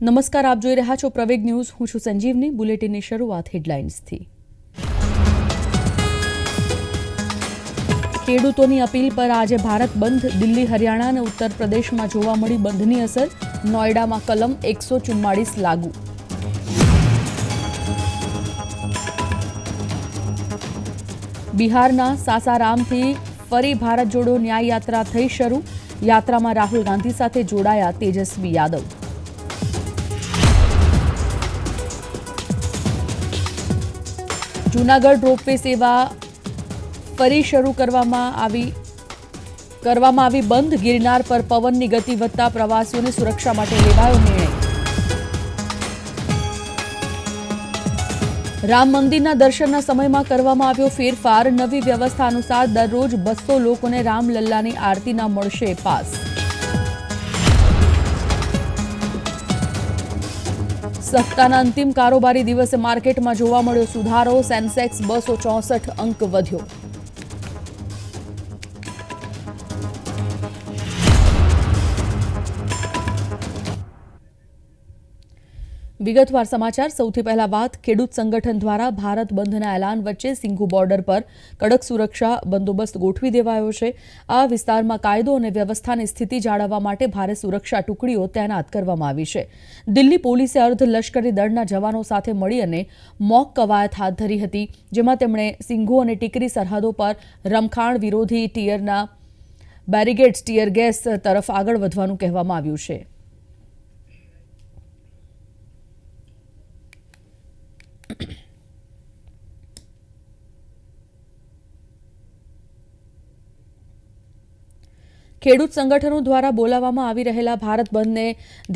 નમસ્કાર, આપ જોઈ રહ્યા છો પ્રવેગ ન્યૂઝ. હું છું સંજીવની. બુલેટિનની શરૂઆત હેડલાઇન્સથી. ખેડૂતોની અપીલ પર આજે ભારત બંધ. દિલ્હી, હરિયાણા અને ઉત્તર પ્રદેશમાં જોવા મળી બંધની અસર. નોઈડામાં કલમ 144 લાગુ. બિહારના સાસારામથી ફરી ભારત જોડો ન્યાય યાત્રા થઈ શરૂ. યાત્રામાં રાહુલ ગાંધી સાથે જોડાયા તેજસ્વી યાદવ. જૂનાગઢ રોપવે સેવા ફરી શરૂ કરવામાં આવી બંધ. ગિરનાર પર પવનની ગતિ વધતા પ્રવાસીઓની સુરક્ષા માટે લેવાયો નિર્ણય. રામ મંદિરના દર્શનના સમયમાં કરવામાં આવ્યો ફેરફાર. નવી વ્યવસ્થા અનુસાર દરરોજ 200 લોકોને રામલલ્લાની આરતીના મળશે પાસ. સપ્તાહના અંતિમ કારોબારી દિવસે માર્કેટમાં જોવા મળ્યો સુધારો. સેન્સેક્સ 264 અંક વધ્યો. વિગતવાર સમાચાર. સૌથી પહેલા વાત ખેડૂત સંગઠન દ્વારા ભારત બંધના એલાન વચ્ચે સિંઘુ બોર્ડર પર કડક સુરક્ષા બંદોબસ્ત ગોઠવી દેવાયો છે. આ વિસ્તારમાં કાયદો અને વ્યવસ્થાની સ્થિતિ જાળવવા માટે ભારે સુરક્ષા ટુકડીઓ તૈનાત કરવામાં આવી છે. દિલ્હી પોલીસે અર્ધ લશ્કરી દળના જવાનો સાથે મળી અને મોક કવાયત હાથ ધરી હતી, જેમાં તેમણે સિંઘુ અને ટીકરી સરહદો પર રમખાણ વિરોધી ટીયરના બેરિગેડ્સ ટીયર ગેસ તરફ આગળ વધવાનું કહેવામાં આવ્યું છે. ખેડૂત સંગઠનો દ્વારા બોલાવવામાં આવી રહેલા ભારત બંધને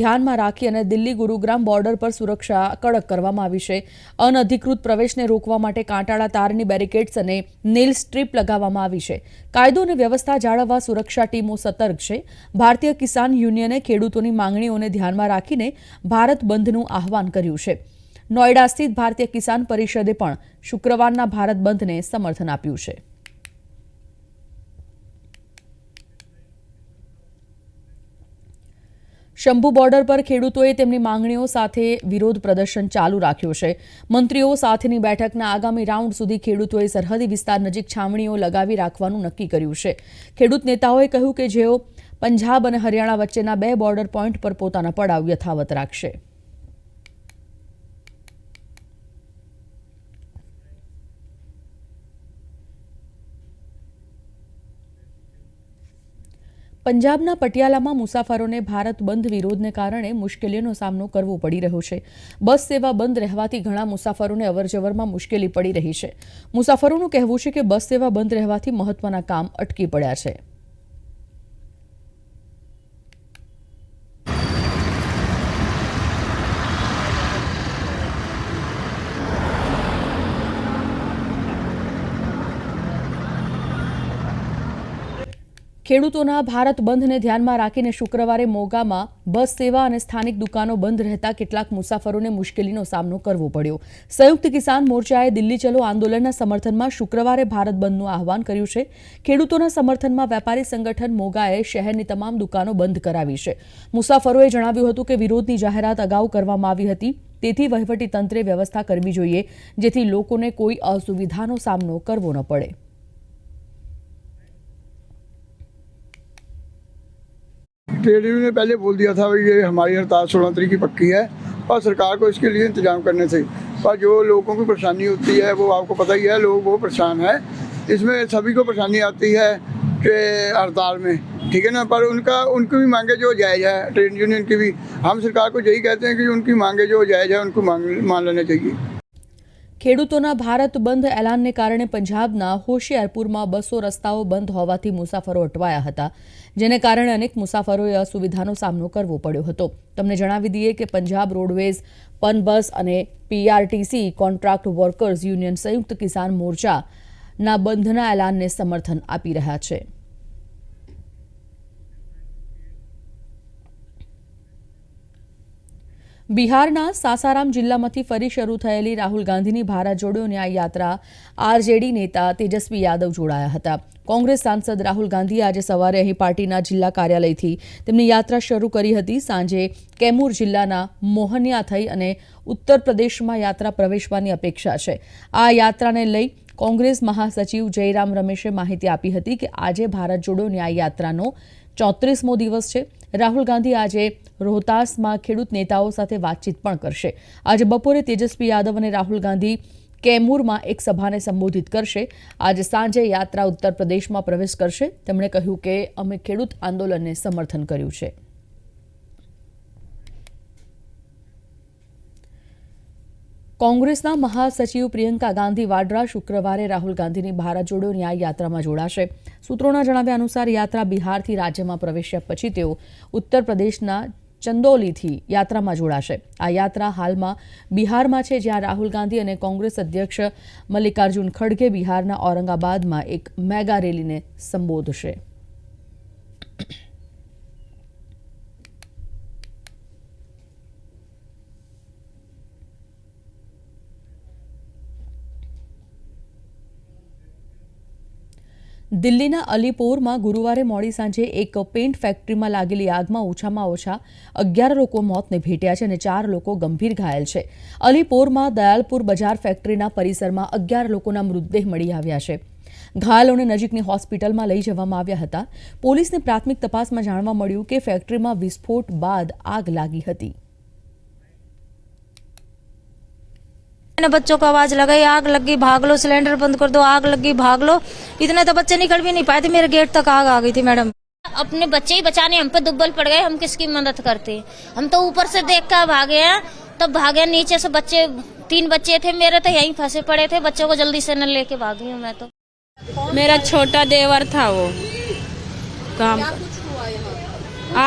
ધ્યાનમાં રાખી અને દિલ્હી ગુરુગ્રામ બોર્ડર પર સુરક્ષા કડક કરવામાં આવી છે. અનધિકૃત પ્રવેશને રોકવા માટે કાંટાળા તારની બેરિકેડ્સ અને નેલ સ્ટ્રીપ લગાવવામાં આવી છે. કાયદો અને વ્યવસ્થા જાળવવા સુરક્ષા ટીમો સતર્ક છે. ભારતીય કિસાન યુનિયને ખેડૂતોની માંગણીઓને ધ્યાનમાં રાખીને ભારત બંધનું આહવાન કર્યું છે. નોઈડા સ્થિત ભારતીય કિસાન પરિષદે પણ શુક્રવારના ભારત બંધને સમર્થન આપ્યું છે. શંભુ બોર્ડર પર ખેડૂતોએ તેમની માંગણીઓ સાથે વિરોધ પ્રદર્શન ચાલુ રાખ્યો છે. મંત્રીઓ સાથેની બેઠકના આગામી રાઉન્ડ સુધી ખેડૂતોએ સરહદી વિસ્તાર નજીક છાવણીઓ લગાવી રાખવાનું નક્કી કર્યું છે. ખેડૂત નેતાઓએ કહ્યું કે જેઓ પંજાબ અને હરિયાણા વચ્ચેના 2 બોર્ડર પોઈન્ટ પર પોતાના પડાવ યથાવત રાખશે. પંજાબના પટિયાલામાં મુસાફરોને ભારત બંધ વિરોધને કારણે મુશ્કેલીઓનો સામનો કરવો પડી રહ્યો છે. બસ સેવા બંધ રહેવાથી ઘણા મુસાફરોને અવરજવરમાં મુશ્કેલી પડી રહી છે. મુસાફરોનું કહેવું છે કે બસ સેવા બંધ રહેવાથી મહત્વના કામ અટકી પડ્યા છે. ખેડૂતોના ભારત બંધને ધ્યાનમાં રાખીને શુક્રવારે મોગામાં બસ સેવા અને સ્થાનિક દુકાનો બંધ રહેતા કેટલાક મુસાફરોને મુશ્કેલીનો સામનો કરવો પડ્યો. સંયુક્ત કિસાન મોરચાએ દિલ્હી ચલો આંદોલનના સમર્થનમાં શુક્રવારે ભારત બંધનું આહવાન કર્યું છે. ખેડૂતોના સમર્થનમાં વેપારી સંગઠન મોગાએ શહેરની તમામ દુકાનો બંધ કરાવી છે. મુસાફરોએ જણાવ્યું હતું કે વિરોધની જાહેરાત અગાઉ કરવામાં આવી હતી, તેથી વહીવટીતંત્રે વ્યવસ્થા કરવી જોઈએ જેથી લોકોને કોઈ અસુવિધાનો સામનો કરવો ન પડે. ट्रेड यूनियन ने पहले बोल दिया था ये हमारी हड़ताल 16 तारीख की पक्की है और सरकार को इसके लिए इंतजाम करने थे, पर जो लोगों को परेशानी होती है वो आपको पता ही है, लोग वो परेशान है. इसमें सभी को परेशानी आती है कि हड़ताल में, ठीक है ना, पर उनकी भी मांगे जो जायज़ है, ट्रेड यूनियन की भी, हम सरकार को यही कहते हैं कि उनकी मांगे जो जायज़ है उनको मान लेना चाहिए. ખેડૂતોના ભારત બંધ એલાનને કારણે પંજાબના હોશિયારપુરમાં 200 રસ્તાઓ બંધ હોવાથી મુસાફરો અટવાયા હતા, જેને કારણે અનેક મુસાફરોએ અસુવિધાનો સામનો કરવો પડ્યો હતો. તમને જણાવી દઈએ કે પંજાબ રોડવેઝ, પનબસ અને પીઆરટીસી કોન્ટ્રાક્ટ વર્કર્સ યુનિયન સંયુક્ત કિસાન મોરચાના બંધના એલાનને સમર્થન આપી રહ્યા છે. બિહારના સાસારામ જિલ્લામાંથી ફરી શરૂ થયેલી રાહુલ ગાંધીની ભારત જોડો ન્યાય યાત્રા આરજેડી નેતા તેજસ્વી યાદવ જોડાયા હતા. કોંગ્રેસ સાંસદ રાહુલ ગાંધીએ આજે સવારે અહીં પાર્ટીના જિલ્લા કાર્યાલયથી તેમની યાત્રા શરૂ કરી હતી. સાંજે કેમૂર જિલ્લાના મોહનિયા થઈ અને ઉત્તર પ્રદેશમાં યાત્રા પ્રવેશવાની અપેક્ષા છે. આ યાત્રાને લઈ કોંગ્રેસ મહાસચિવ જયરામ રમેશે માહિતી આપી હતી કે આજે ભારત જોડો ન્યાય યાત્રાનો 34મો દિવસ છે. રાહુલ ગાંધી આજે રોહતાસમાં ખેડૂત નેતાઓ સાથે વાતચીત પણ કરશે. આજે બપોરે તેજસ્વી યાદવ અને રાહુલ ગાંધી કેમૂરમાં એક સભાને સંબોધિત કરશે. આજે સાંજે યાત્રા ઉત્તર પ્રદેશમાં પ્રવેશ કરશે. તેમણે કહ્યું કે અમે ખેડૂત આંદોલનને સમર્થન કર્યું છે. કોંગ્રેસના મહાસચિવ પ્રિયંકા ગાંધી વાડ્રા શુક્રવારે રાહુલ ગાંધીની ભારત જોડો ન્યાય યાત્રામાં જોડાશે. સૂત્રોના જણાવ્યા અનુસાર યાત્રા બિહારથી રાજ્યમાં પ્રવેશ્યા પછી તેઓ ઉત્તર પ્રદેશના ચંદૌલીથી યાત્રામાં જોડાશે. આ યાત્રા હાલમાં બિહારમાં છે, જ્યાં રાહુલ ગાંધી અને કોંગ્રેસ અધ્યક્ષ મલ્લિકાર્જુન ખડગે બિહારના ઔરંગાબાદમાં એક મેગા રેલીને સંબોધશે. દિલ્હીના અલીપોરમાં ગુરુવારે મોડી સાંજે એક પેઇન્ટ ફેક્ટરીમાં લાગેલી આગમાં ઓછામાં ઓછા 11 લોકો મોતને ભેટ્યા છે અને 4 લોકો ગંભીર ઘાયલ છે. અલીપોરમાં દયાલપુર બજાર ફેક્ટરીના પરિસરમાં 11 લોકોના મૃતદેહ મળી આવ્યા છે. ઘાયલોને નજીકની હોસ્પિટલમાં લઈ જવામાં આવ્યા હતા. પોલીસની પ્રાથમિક તપાસમાં જાણવા મળ્યું કે ફેક્ટરીમાં વિસ્ફોટ બાદ આગ લાગી હતી. मैंने बच्चों को आवाज लगाई, आग लगी, भाग लो, सिलेंडर बंद कर दो, आग लगी, भाग लो. इतने तो बच्चे निकल भी नहीं पाए थे, मेरे गेट तक आग आ गई थी मैडम. अपने बच्चे ही बचाने हम पे दुब्बल पड़ गए, हम किसकी मदद करते? हम तो ऊपर से देख कर भागे हैं, तब भागे. नीचे से बच्चे 3 बच्चे थे मेरे, तो यहीं फंसे पड़े थे. बच्चों को जल्दी से न लेके भागी हूँ मैं. तो मेरा छोटा देवर था, वो काम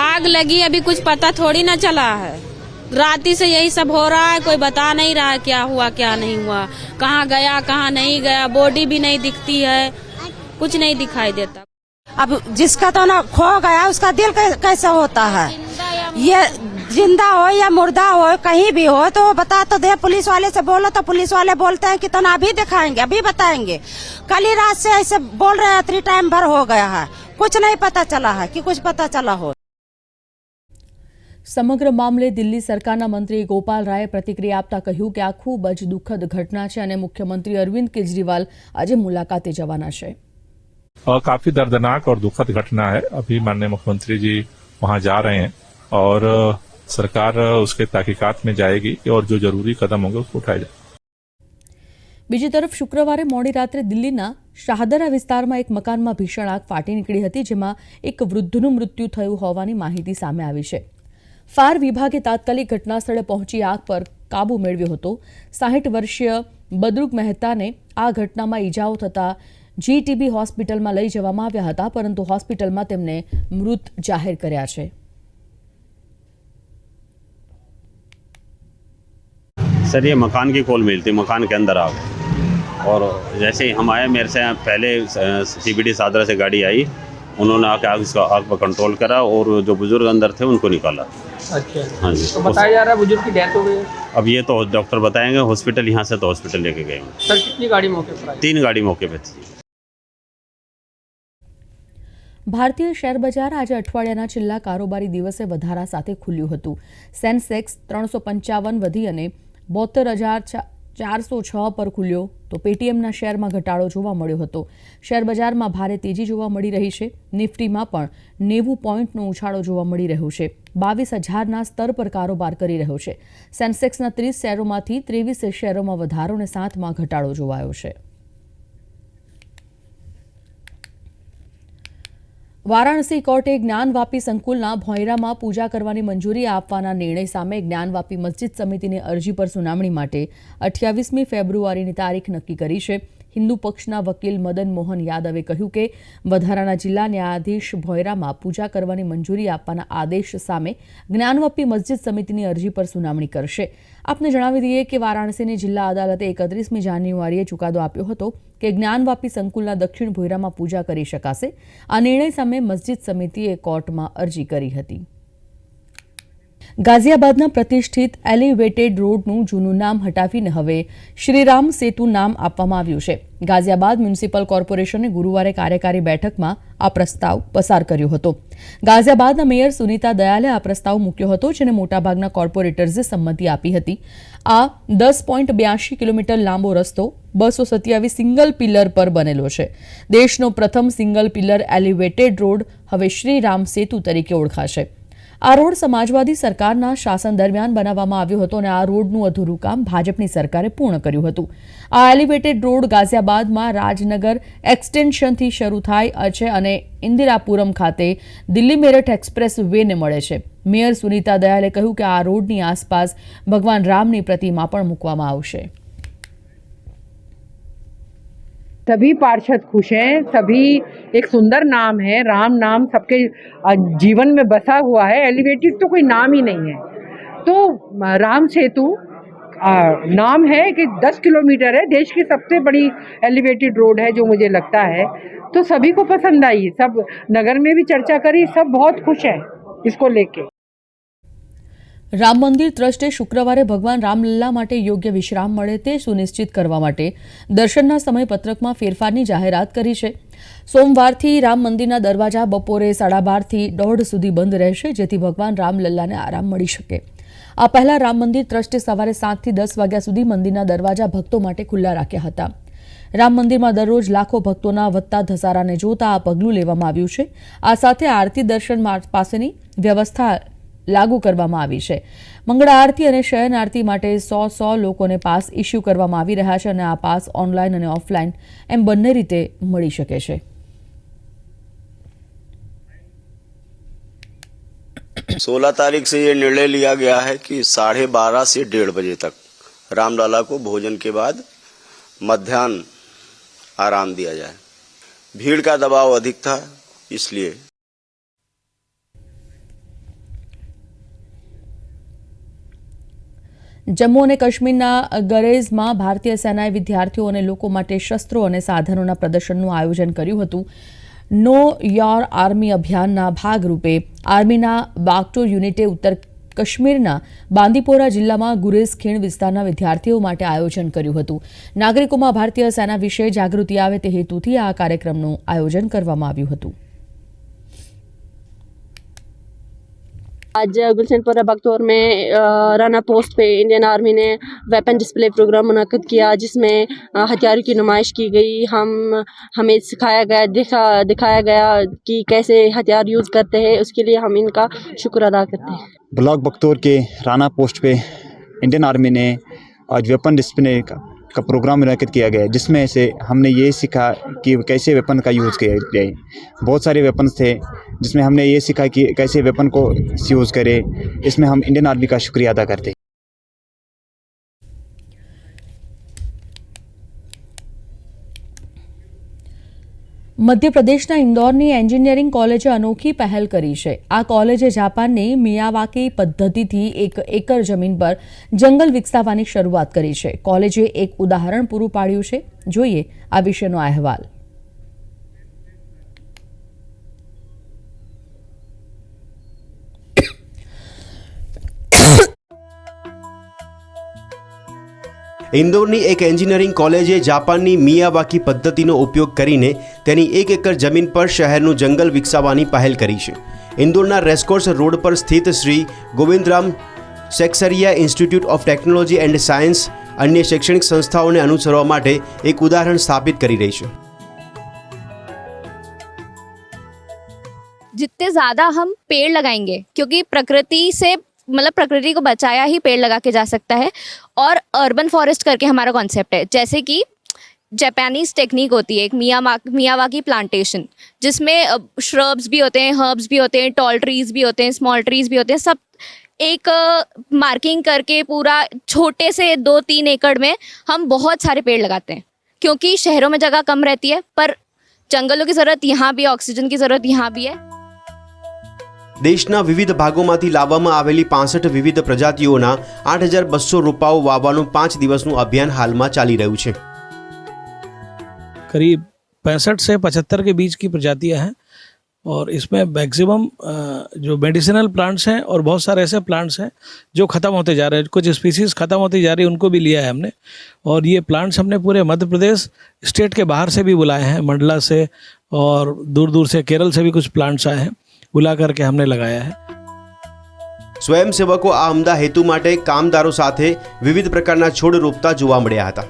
आग लगी, अभी कुछ पता थोड़ी ना चला है. राती से यही सब हो रहा है, कोई बता नहीं रहा है क्या हुआ क्या नहीं हुआ, कहाँ गया कहाँ नहीं गया, बॉडी भी नहीं दिखती है, कुछ नहीं दिखाई देता. अब जिसका तो ना खो गया उसका दिल कैसे होता है? ये जिंदा हो या मुर्दा हो, कहीं भी हो तो बता तो दे. पुलिस वाले से बोलो तो पुलिस वाले बोलते हैं कि तो ना अभी दिखाएंगे, अभी बताएंगे. कल ही रात से ऐसे बोल रहे हैं, 3 टाइम भर हो गया है, कुछ नहीं पता चला है कि कुछ पता चला हो. સમગ્ર મામલે દિલ્હી સરકારના મંત્રી ગોપાલ રાયે પ્રતિક્રિયા આપતા કહ્યું કે આ ખૂબ જ દુઃખદ ઘટના છે અને મુખ્યમંત્રી અરવિંદ કેજરીવાલ આજે મુલાકાતે જવાના છે. काफी दर्दनाक और दुखद घटना है. अभी माननीय मुख्यमंत्री जी वहां जा रहे हैं और सरकार उसके तहकीकात में जाएगी और जो जरूरी कदम होंगे उसको उठाया जाएगा. બીજી તરફ શુક્રવારે મોડી રાત્રે દિલ્હીના શાહદરા વિસ્તારમાં એક મકાનમાં ભીષણ આગ ફાટી નીકળી હતી, જેમાં એક વૃદ્ધનું મૃત્યુ થયું હોવાની માહિતી સામે આવી છે. ફાયર વિભાગે તાત્કાલિક ઘટનાસ્થળે પહોંચી આગ પર કાબુ મેળવ્યો હતો. 60 વર્ષીય બદરુક મહેતાને આ ઘટનામાં ઈજાઓ થતા જીટીબી હોસ્પિટલમાં લઈ જવામાં આવ્યા હતા, પરંતુ હોસ્પિટલમાં તેમને મૃત જાહેર કર્યા છે. सर, ये मकान की कॉल मिली थी, मकान के अंदर आग. और जैसे ही हम आए, मेरे से पहले सीबीडी सादरा से गाड़ी आई, उन्होंने आके आग पर कंट्रोल करा और जो बुजुर्ग अंदर थे उनको निकाला. अच्छा. हाँ जी. तो बताया जा रहा है बुजुर्ग की डेथ हो गई है. अब ये तो डॉक्टर बताएंगे. हॉस्पिटल यहाँ से तो हॉस्पिटल लेके गए हैं. सर, कितनी गाड़ी मौके पर आई? 3 गाड़ी मौके पे थी. ભારતીય શેર બજાર આજે અઠવાડિયાના છેલ્લા કારોબારી દિવસે વધારા સાથે ખુલ્યું હતું. સેન્સેક્સ 355 વધી અને 72,406 પર ખુલ્યો, તો પેટીએમના શેરમાં ઘટાડો જોવા મળ્યો હતો. શેર બજારમાં ભારે તેજી જોવા મળી રહી છે. નિફ્ટીમાં પણ 90 પોઈન્ટનો ઉછાળો જોવા મળી રહ્યો છે. 22,000ના સ્તર પર કારોબાર કરી રહ્યો છે. સેન્સેક્સના 30 શેરોમાંથી 23 શેરોમાં વધારો અને 7માં ઘટાડો જોવાયો છે. વારાણસી કોર્ટે જ્ઞાનવાપી સંકુલના ભોંયરામાં પૂજા કરવાની મંજૂરી આપવાના નિર્ણય સામે જ્ઞાનવાપી મસ્જિદ સમિતિની અરજી પર સુનાવણી માટે 28મી ફેબ્રુઆરીની તારીખ નક્કી કરી છે. હિન્દુ પક્ષના વકીલ મદન મોહન યાદવે કહ્યું કે વધારાના જિલ્લા ન્યાયાધીશ ભોંયરામાં પૂજા કરવાની મંજૂરી આપવાના આદેશ સામે જ્ઞાનવાપી મસ્જિદ સમિતિની અરજી પર સુનાવણી કરશે. આપને જણાવી દઈએ કે વારાણસીની જિલ્લા અદાલતે 31મી જાન્યુઆરીએ ચુકાદો આપ્યો હતો કે જ્ઞાનવાપી સંકુલના દક્ષિણ ભોંયરામાં પૂજા કરી શકાશે. આ નિર્ણય સામે મસ્જિદ સમિતિએ કોર્ટમાં અરજી કરી હતી. ગાઝિયાબાદના પ્રતિષ્ઠિત એલિવેટેડ રોડનું જૂનું નામ હટાવીને હવે શ્રીરામ સેતુ નામ આપવામાં આવ્યું છે. ગાઝિયાબાદ મ્યુનિસિપલ કોર્પોરેશને ગુરુવારે કાર્યકારી બેઠકમાં આ પ્રસ્તાવ પસાર કર્યો હતો. ગાઝિયાબાદના મેયર સુનીતા દયાલે આ પ્રસ્તાવ મૂક્યો હતો, જેને મોટાભાગના કોર્પોરેટર્સે સંમતિ આપી હતી. આ 10.82 કિલોમીટર લાંબો રસ્તો 227 સિંગલ પિલર પર બનેલો છે. દેશનો પ્રથમ સિંગલ પિલર એલિવેટેડ રોડ હવે શ્રીરામ સેતુ તરીકે ઓળખાશે. આ રોડ સમાજવાદી સરકારના શાસન દરમિયાન બનાવવામાં આવ્યો હતો અને આ રોડનું અધૂરું કામ ભાજપની સરકારે પૂર્ણ કર્યું હતું. આ એલિવેટેડ રોડ ગાઝિયાબાદમાં રાજનગર એક્સટેન્શનથી શરૂ થાય છે અને ઇન્દિરાપુરમ ખાતે દિલ્હી મેરઠ એક્સપ્રેસ વેને મળે છે. મેયર સુનીતા દયાલે કહ્યું કે આ રોડની આસપાસ ભગવાન રામની પ્રતિમા પણ મૂકવામાં આવશે. सभी पार्षद खुश हैं, सभी एक सुंदर नाम है, राम नाम सबके जीवन में बसा हुआ है. एलिवेटेड तो कोई नाम ही नहीं है, तो राम सेतु नाम है कि 10 किलोमीटर है, देश की सबसे बड़ी एलिवेटेड रोड है जो मुझे लगता है. तो सभी को पसंद आई, सब नगर में भी चर्चा करी, सब बहुत खुश हैं इसको लेके. રામ મંદિર ટ્રસ્ટે શુક્રવારે ભગવાન રામલલ્લા માટે યોગ્ય વિશ્રામ મળે તે સુનિશ્ચિત કરવા માટે દર્શનના સમયપત્રકમાં ફેરફારની જાહેરાત કરી છે. સોમવારથી રામ મંદિરના દરવાજા બપોરે 12:30 થી 1:30 સુધી બંધ રહેશે, જેથી ભગવાન રામલલ્લાને આરામ મળી શકે. આ પહેલા રામ મંદિર ટ્રસ્ટે સવારે 7 થી 10 વાગ્યા સુધી મંદિરના દરવાજા ભક્તો માટે ખુલ્લા રાખ્યા હતા. રામ મંદિરમાં દરરોજ લાખો ભક્તોના વધતા ધસારાને જોતા આ પગલું લેવામાં આવ્યું છે. આ સાથે આરતી દર્શન પાસેની વ્યવસ્થા લાગુ કરવામાં આવી છે. મંગળા આરતી અને શયન આરતી માટે 100 લોકોને પાસ ઇસ્યુ કરવામાં આવી રહ્યા છે અને આ પાસ ઓનલાઈન અને ઓફલાઈન એમ બંને રીતે મળી શકે છે. 16 तारीख से ये निर्णय लिया गया है कि 12:30 से 1:30 बजे तक रामलला को भोजन के बाद मध्याह्न आराम दिया जाए. भीड़ का दबाव अधिक था, इसलिए જમ્મુ અને કાશ્મીરના ગરેઝમાં ભારતીય સેનાએ વિદ્યાર્થીઓ અને લોકો માટે શસ્ત્રો અને સાધનોના પ્રદર્શનનું આયોજન કર્યું હતું. નો યોર આર્મી અભિયાનના ભાગરૂપે આર્મીના બાગટોર યુનિટે ઉત્તર કાશ્મીરના બાંદીપોરા જિલ્લામાં ગુરેઝ ખીણ વિસ્તારના વિદ્યાર્થીઓ માટે આયોજન કર્યું હતું. નાગરિકોમાં ભારતીય સેના વિશે જાગૃતિ આવે તે હેતુથી આ કાર્યક્રમનું આયોજન કરવામાં આવ્યું હતું. आज गुलशनपुरा बगतौर में राना पोस्ट पे इंडियन आर्मी ने वेपन डिस्प्ले प्रोग्राम मुनक्किद किया, जिसमें हथियारों की नुमाइश की गई. हमें सिखाया गया, दिखाया गया कि कैसे हथियार यूज़ करते हैं. उसके लिए हम इनका शुक्र अदा करते हैं. ब्लॉक बगतौर के राना पोस्ट पे इंडियन आर्मी ने आज वेपन डिस्प्ले का प्रोग्राम मुनक्किद किया गया, जिसमें से हमने ये सीखा कि कैसे वेपन का यूज़ किया जाए. बहुत सारे वेपन्स थे, जिसमें हमने ये सीखा कि कैसे वेपन को यूज़ करें. इसमें हम इंडियन आर्मी का शुक्रिया अदा करते हैं. મધ્યપ્રદેશના ઇન્દોરની એન્જિનિયરિંગ કોલેજે અનોખી પહેલ કરી છે. આ કોલેજે જાપાનની મિયાવાકી પદ્ધતિથી 1 એકર જમીન પર જંગલ વિકસાવવાની શરૂઆત કરી છે. કોલેજે એક ઉદાહરણ પૂરું પાડ્યું છે. જોઈએ આ વિશેનો અહેવાલ. ઇન્દોરની એક એન્જિનિયરિંગ કોલેજે જાપાનની મિયાવાકી પદ્ધતિનો ઉપયોગ કરીને તેની 1 એકર જમીન પર શહેરનું જંગલ વિકસાવવાની પહેલ કરી છે. ઇન્દોરના રેસકોર્સ રોડ પર સ્થિત Shri Govindram Seksaria Institute of Technology and Science अन्य शैक्षणिक संस्थाओं ने अनुसरवा माटे एक उदाहरण स्थापित करी रही है। जितने ज़्यादा हम पेड़ लगाएंगे, क्योंकि प्रकृति से मतलब प्रकृति को बचाया ही पेड़ लगा के जा सकता है। और अर्बन फॉरेस्ट करके हमारा कॉन्सेप्ट है, जैसे कि जापानीज़ टेक्निक होती है एक मियावाकी प्लांटेशन, जिसमें श्रब्स भी होते हैं, हर्ब्स भी होते हैं, टॉल ट्रीज़ भी होते हैं, स्मॉल ट्रीज़ भी होते हैं, सब एक मार्किंग करके पूरा छोटे से 2-3 एकड़ में हम बहुत सारे पेड़ लगाते हैं। क्योंकि शहरों में जगह कम रहती है, पर जंगलों की ज़रूरत यहाँ भी है, ऑक्सीजन की ज़रूरत यहाँ भी है। देशना विविध भागोमांथी लाववामां आवेली 65 विविध प्रजातिओना 8200 रोपाओ वाववानुं 5 दिवसनुं अभियान हालमां चाली रह्युं छे। करीब 65 से 75 के बीच की प्रजातियां हैं और इसमें मैक्सिमम जो मेडिसिनल प्लांट्स हैं और बहुत सारे ऐसे प्लांट्स हैं जो ख़त्म होते जा रहे हैं, कुछ स्पीसीज़ ख़त्म होती जा रही है, उनको भी लिया है हमने। और ये प्लांट्स हमने पूरे मध्य प्रदेश स्टेट के बाहर से भी बुलाए हैं, मंडला से और दूर दूर से केरल से भी कुछ प्लांट्स आए हैं, बुला करके हमने लगाया है। સ્વયંસેવકો આ ઉમદા હેતુ માટે કામદારો સાથે વિવિધ પ્રકારના છોડ રોપતા જોવા મળ્યા હતા।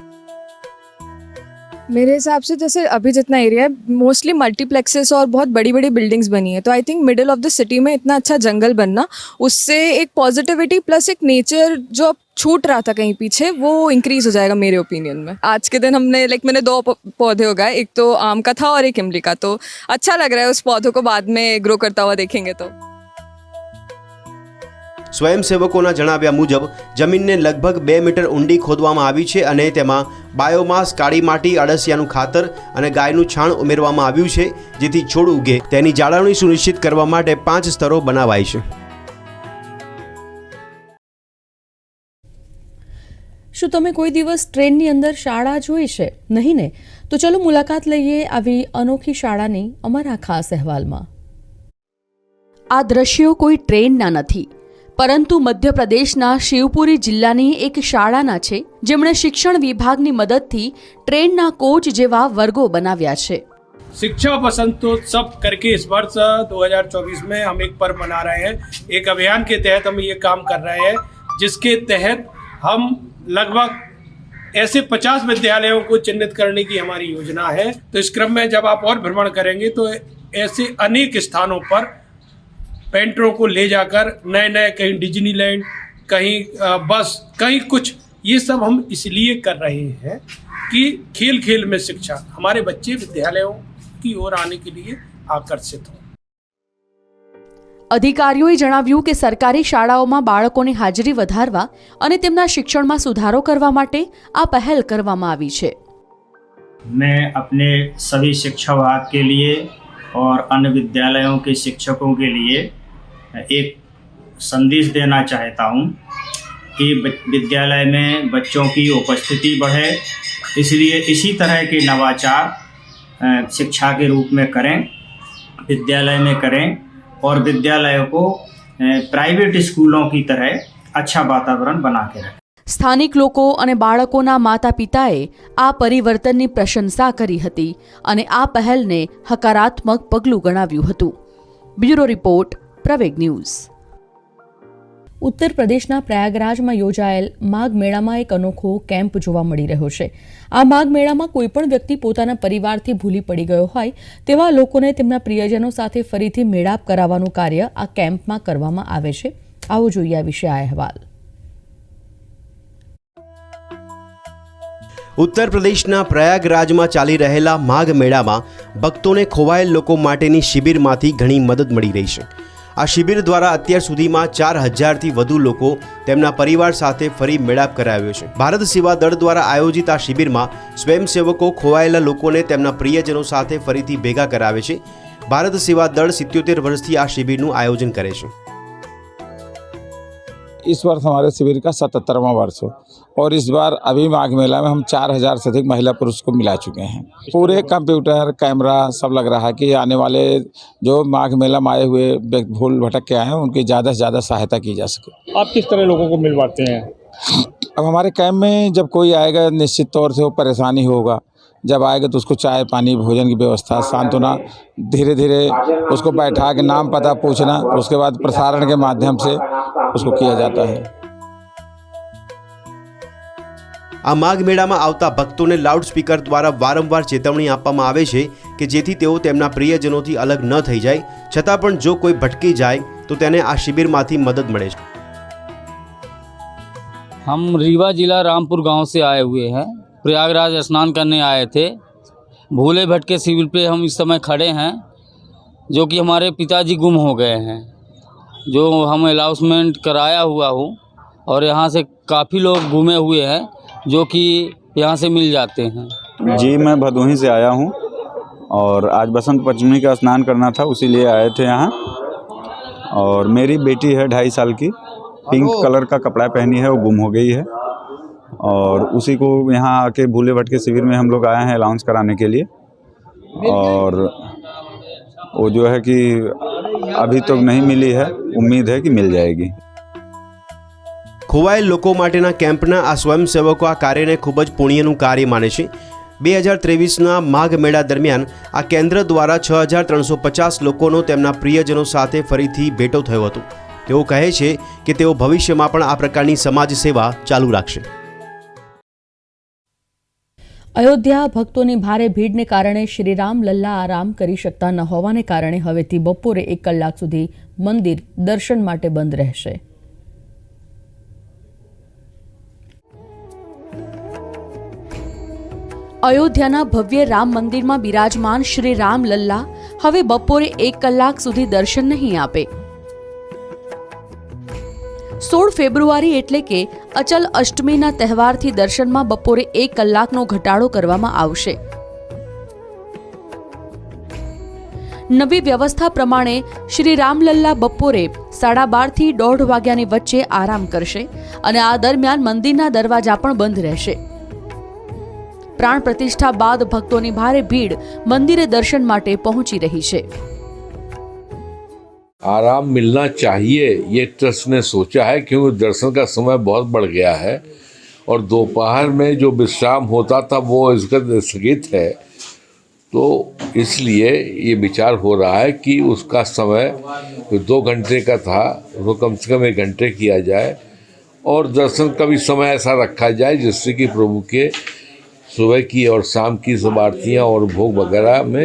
मेरे हिसाब से जैसे अभी जितना एरिया है मोस्टली मल्टीप्लेक्सेस और बहुत बड़ी बड़ी बिल्डिंग्स बनी है, तो I think middle of the city में इतना अच्छा जंगल बनना, उससे एक पॉजिटिविटी प्लस एक नेचर जो अब छूट रहा था कहीं पीछे वो इंक्रीज हो जाएगा मेरे ओपिनियन में। आज के दिन हमने मैंने 2 पौधे उगाए, एक तो आम का था और एक इमली का, तो अच्छा लग रहा है उस पौधों को बाद में ग्रो करता हुआ देखेंगे तो। સ્વયંસેવકોના જણાવ્યા મુજબ જમીનને લગભગ 2 મીટર ઊંડી ખોદવામાં આવી છે અને તેમાં બાયોમાસ, કાળી માટી, અળસિયાનું ખાતર અને ગાયનું છાણ ઉમેરવામાં આવ્યું છે, જેથી છોડ ઉગે તેની જાળવણી સુનિશ્ચિત કરવા માટે 5 સ્તરો બનાવાય છે। શું તમે કોઈ દિવસ ટ્રેનની અંદર શાળા જોઈ છે? નહીં ને? તો ચલો મુલાકાત લઈએ આવી અનોખી શાળાની અમારા ખાસ અહેવાલમાં। આ દ્રશ્યો કોઈ ટ્રેનના નથી, પરંતુ મધ્યપ્રદેશના શિવપુરી जिल्लाની એક શાળાના છે, જેમણે શિક્ષણ વિભાગની મદદથી ટ્રેનના કોચ જેવા વર્ગો બનાવ્યા છે। शिक्षा वसंतोत्सव करके इस वर्ष 2024 में हम एक पर्व मना रहे हैं। एक अभियान के तहत हम ये काम कर रहे हैं, जिसके तहत हम लगभग ऐसे 50 विद्यालयों को चिन्हित करने की हमारी योजना है। तो इस क्रम में जब आप और भ्रमण करेंगे तो ऐसे अनेक स्थानों पर पेंटरों को ले जाकर नए नए, कहीं डिज्नीलैंड, कहीं बस, कहीं कुछ, ये सब हम इसलिए कर रहे हैं कि खेल खेल में शिक्षा, हमारे बच्चे विद्यालयों की ओर आने के लिए आकर्षित हों। અધિકારીઓએ જણાવ્યું કે સરકારી શાળાઓમાં બાળકોની હાજરી વધારવા અને તેમના શિક્ષણમાં સુધારો કરવા માટે આ પહેલ કરવામાં આવી છે। मैं अपने सभी शिक्षा विभाग के लिए और अन्य विद्यालयों के शिक्षकों के लिए एक संदेश देना चाहता हूँ कि विद्यालय में बच्चों की उपस्थिति बढ़े, इसलिए इसी तरह के नवाचार शिक्षा के रूप में करें, विद्यालय में करें और विद्यालयों को प्राइवेट स्कूलों की तरह अच्छा वातावरण बना के रखें। સ્થાનિક લોકો અને બાળકોના માતા પિતાએ આ પરિવર્તનની પ્રશંસા કરી હતી અને આ પહેલને હકારાત્મક પગલું ગણાવ્યું હતું। બ્યુરો રિપોર્ટ, પ્રવેગ ન્યૂઝ। ઉત્તર પ્રદેશના પ્રયાગરાજમાં યોજાયેલ માઘ મેળામાં એક અનોખો કેમ્પ જોવા મળી રહ્યો છે। આ માઘ મેળામાં કોઈપણ વ્યક્તિ પોતાના પરિવારથી ભૂલી પડી ગયો હોય તેવા લોકોને તેમના પ્રિયજનો સાથે ફરીથી મેળાપ કરાવવાનું કાર્ય આ કેમ્પમાં કરવામાં આવે છે। આવો જોઈએ આ વિશે આ અહેવાલ। ઉત્તર પ્રદેશના પ્રયાગરાજમાં ચાલી રહેલા માઘ મેળામાં ભક્તોને ખોવાયેલ લોકો માટેની શિબિરમાંથી ઘણી મદદ મળી રહી છે। આ શિબિર દ્વારા અત્યાર સુધીમાં 4000થી વધુ લોકો તેમના પરિવાર સાથે ફરી મેળાપ કરાવ્યો છે। ભારત સેવા દળ દ્વારા આયોજિત આ શિબિરમાં સ્વયંસેવકો ખોવાયેલા લોકોને તેમના પ્રિયજનો સાથે ફરીથી ભેગા કરાવે છે। ભારત સેવા દળ 77 વર્ષથી આ શિબિરનું આયોજન કરે છે। इस वर्ष हमारे शिविर का 77वां वर्ष हो और इस बार अभी माघ मेला में हम 4000 से अधिक महिला पुरुष को मिला चुके हैं। पूरे कंप्यूटर, कैमरा सब लग रहा है कि आने वाले जो माघ मेला में आए हुए भूल भटक के आए हैं उनकी ज़्यादा से ज़्यादा सहायता की जा सके। आप किस तरह लोगों को मिलवाते हैं? अब हमारे कैंप में जब कोई आएगा निश्चित तौर से वो परेशानी होगा, जब आएगा तो उसको चाय पानी भोजन की व्यवस्था, सांत्वना, धीरे धीरे उसको बैठा के नाम पता पूछना, उसके बाद प्रसारण के माध्यम से उसको किया जाता है। આ માઘ મેળામાં આવતા ભક્તોને લાઉડ સ્પીકર દ્વારા વારંવાર ચેતવણી આપવામાં આવે છે કે જેથી તેઓ તેમના પ્રિયજનોથી અલગ ન થઈ જાય, છતાં પણ જો કોઈ ભટકી જાય તો તેને આ શિબિરમાંથી મદદ મળે છે। हम रीवा जिला रामपुर गांव से आए हुए हैं, प्रयागराज स्नान करने आए थे। भूले भटके शिविर पे हम इस समय खड़े हैं, जो कि हमारे पिताजी गुम हो गए हैं, जो हम अनाउंसमेंट कराया हुआ हूँ और यहाँ से काफ़ी लोग गुमे हुए हैं जो कि यहाँ से मिल जाते हैं। जी मैं भदोही से आया हूँ और आज बसंत पंचमी का स्नान करना था, उसी लिए आए थे यहाँ। और मेरी बेटी है 2.5 साल की, पिंक कलर का कपड़ा पहनी है, वो गुम हो गई है और उसी को यहाँ आके भूले भटके शिविर में हम लोग आए हैं अलाउंस कराने के लिए। और वो जो है कि अभी तक नहीं मिली है, उम्मीद है कि मिल जाएगी। ખોવાયેલ લોકો માટેના કેમ્પના આ સ્વયંસેવકો આ કાર્યને ખૂબ જ પુણ્યનું કાર્ય માને છે. 2023ના માઘ મેળા દરમિયાન આ કેન્દ્ર દ્વારા 6350 લોકોનો તેમના પ્રિયજનો સાથે ફરીથી ભેટો થયો હતો. તેઓ કહે છે કે તેઓ ભવિષ્યમાં પણ આ પ્રકારની સમાજ સેવા ચાલુ રાખશે. અયોધ્યા ભક્તોની ભારે ભીડને કારણે શ્રીરામ લલ્લા આરામ કરી શકતા ન હોવાને કારણે હવેથી બપોરે 1 કલાક સુધી મંદિર દર્શન માટે બંધ રહેશે. અયોધ્યાના ભવ્ય રામ મંદિરમાં બિરાજમાન શ્રી રામ લલ્લા હવે બપોરે 1 કલાક સુધી દર્શન નહીં આપે. 16 ફેબ્રુઆરી એટલે કે અચલ અષ્ટમીના તહેવારથી દર્શનમાં બપોરે 1 કલાકનો ઘટાડો કરવામાં આવશે. નવી વ્યવસ્થા પ્રમાણે શ્રી રામલલ્લા બપોરે 12:30 થી 1:30 વાગ્યાની વચ્ચે આરામ કરશે અને આ દરમિયાન મંદિરના દરવાજા પણ બંધ રહેશે. प्राण प्रतिष्ठा बाद भक्तों भारे भीड़ मंदिरे दर्शन माटे पहुंची रही है. आराम मिलना चाहिए ये ट्रस्ट ने सोचा है, क्योंकि दर्शन का समय बहुत बढ़ गया है और दोपहर में जो विश्राम होता था वो इसका स्थगित है. तो इसलिए ये विचार हो रहा है कि उसका समय जो 2 घंटे का था वो कम से कम 1 घंटे किया जाए और दर्शन का भी समय ऐसा रखा जाए जिससे कि प्रभु के सुबह की और शाम की सब आरतियाँ और भोग वगैरह में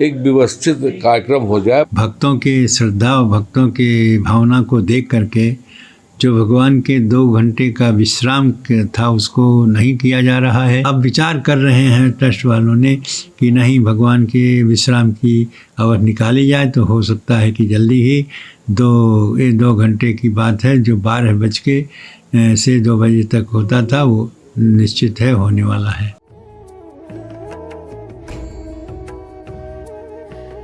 एक व्यवस्थित कार्यक्रम हो जाए. भक्तों के श्रद्धा और भक्तों के भावना को देख करके जो भगवान के 2 घंटे का विश्राम था उसको नहीं किया जा रहा है. अब विचार कर रहे हैं ट्रस्ट वालों ने कि नहीं, भगवान के विश्राम की अवधि निकाली जाए तो हो सकता है कि जल्दी ही 2 घंटे की बात है. जो 12 से 2 बजे तक होता था वो निश्चित है होने वाला है.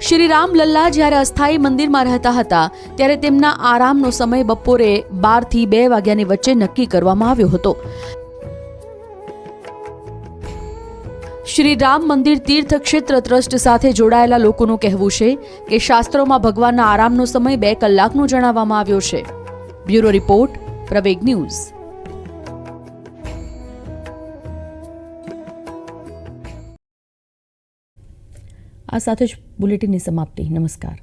श्री राम लल्ला જ્યારે અસ્થાયી મંદિરમાં રહેતા હતા ત્યારે તેમના આરામનો સમય બપોરે 12 થી 2 વાગ્યાની વચ્ચે નક્કી કરવામાં આવ્યો હતો. શ્રી રામ મંદિર તીર્થ ક્ષેત્ર ટ્રસ્ટ સાથે જોડાયેલા લોકોનું કહેવું છે કે શાસ્ત્રોમાં ભગવાનના આરામનો સમય 2 કલાકનો જણાવવામાં આવ્યો છે. બ્યુરો રિપોર્ટ, પ્રવેગ ન્યૂઝ. આ સાથે જ બુલેટિનની સમાપ્તિ. નમસ્કાર.